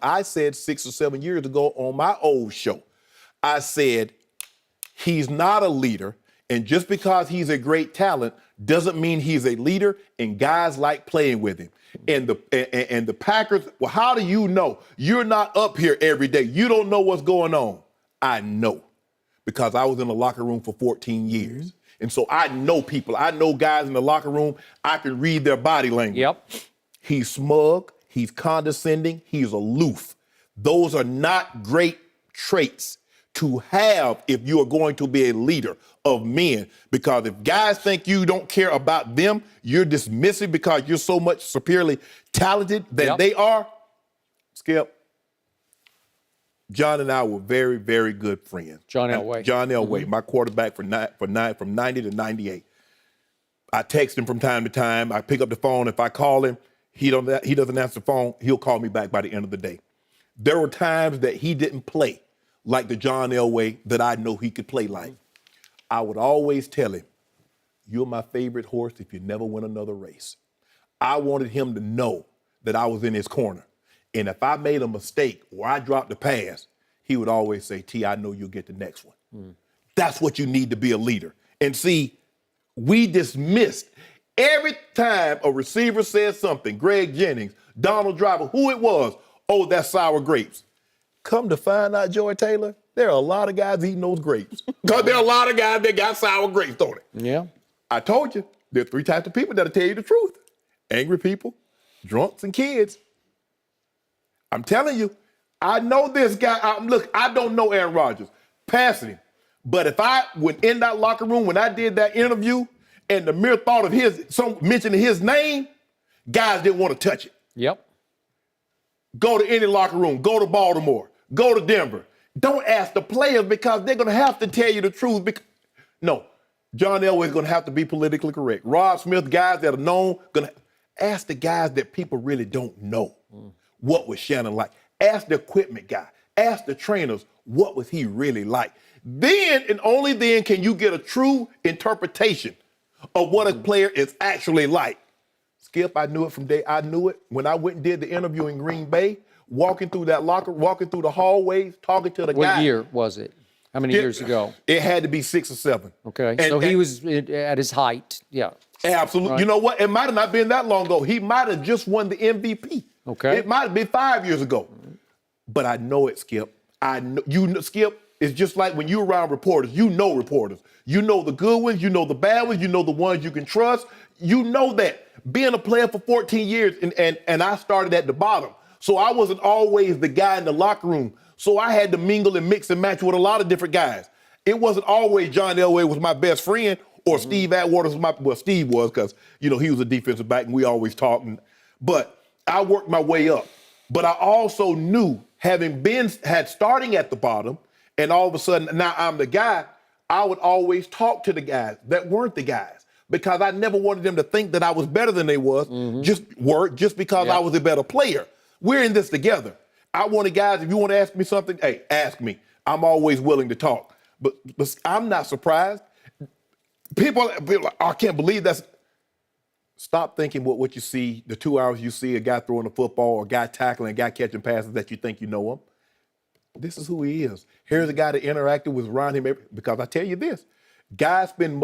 I said 6 or 7 years ago on my old show, I said, he's not a leader, and just because he's a great talent doesn't mean he's a leader, and guys like playing with him. And the Packers, well, how do you know? You're not up here every day. You don't know what's going on. I know, because I was in the locker room for 14 years. And so I know people. I know guys in the locker room. I can read their body language. Yep. He's smug. He's condescending. He's aloof. Those are not great traits to have if you are going to be a leader of men. Because if guys think you don't care about them, you're dismissive because you're so much superiorly talented than they are. Skip, John and I were very, very good friends. John Elway. John Elway, my quarterback from 90 to 98. I text him from time to time. I pick up the phone. If I call him, he doesn't answer the phone. He'll call me back by the end of the day. There were times that he didn't play like the John Elway that I know he could play like. I would always tell him, you're my favorite horse if you never win another race. I wanted him to know that I was in his corner. And if I made a mistake or I dropped the pass, he would always say, T, I know you'll get the next one. That's what you need to be a leader. And see, we dismissed every time a receiver said something, Greg Jennings, Donald Driver, who it was, oh, that's sour grapes. Come to find out, Joy Taylor, there are a lot of guys eating those grapes. Because there are a lot of guys that got sour grapes, don't it? Yeah. I told you, there are 3 types of people that'll tell you the truth. Angry people, drunks, and kids. I'm telling you, I know this guy. Look, I don't know Aaron Rodgers, passing him. But if I went in that locker room when I did that interview and the mere thought of mentioning his name, guys didn't want to touch it. Yep. Go to any locker room. Go to Baltimore. Go to Denver. Don't ask the players because they're going to have to tell you the truth. No, John Elway is going to have to be politically correct. Rod Smith, guys that are known, going to ask the guys that people really don't know. What was Shannon like? Ask the equipment guy. Ask the trainers, what was he really like? Then and only then can you get a true interpretation of what a player is actually like. Skip, I knew it from day. I knew it when I went and did the interview in Green Bay, walking through that locker, walking through the hallways, talking to the guy. What year was it? How many years ago? It had to be 6 or 7. Okay, so he was at his height, yeah. Absolutely. Right. You know what? It might have not been that long ago. He might have just won the MVP. Okay. It might have been 5 years ago. But I know it, Skip. I know you know, Skip, it's just like when you're around reporters, you know reporters. You know the good ones, you know the bad ones, you know the ones you can trust. You know that. Being a player for 14 years, and I started at the bottom. So I wasn't always the guy in the locker room. So I had to mingle and mix and match with a lot of different guys. It wasn't always John Elway was my best friend or Steve Atwater was Steve was because, you know, he was a defensive back and we always talked. But I worked my way up. But I also knew, starting at the bottom, and all of a sudden now I'm the guy, I would always talk to the guys that weren't the guys because I never wanted them to think that I was better than they was, just because I was a better player. We're in this together. I wanted guys, if you want to ask me something, hey, ask me. I'm always willing to talk. But I'm not surprised. People I can't believe that's. Stop thinking what you see, the 2 hours you see a guy throwing the football, a guy tackling, a guy catching passes that you think you know him. This is who he is. Here's a guy that interacted with around him because I tell you this, guys spend,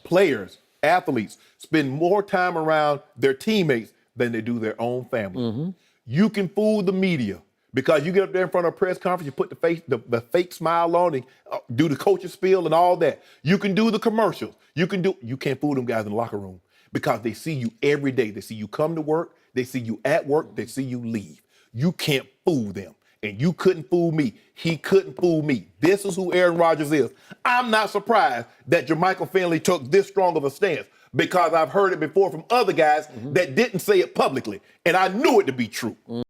players, athletes spend more time around their teammates than they do their own family. You can fool the media because you get up there in front of a press conference, you put the fake smile on and do the coach's spiel and all that. You can do the commercials. You can't fool them guys in the locker room. Because they see you every day. They see you come to work. They see you at work. They see you leave. You can't fool them. And you couldn't fool me. He couldn't fool me. This is who Aaron Rodgers is. I'm not surprised that Jermichael Finley took this strong of a stance because I've heard it before from other guys that didn't say it publicly. And I knew it to be true.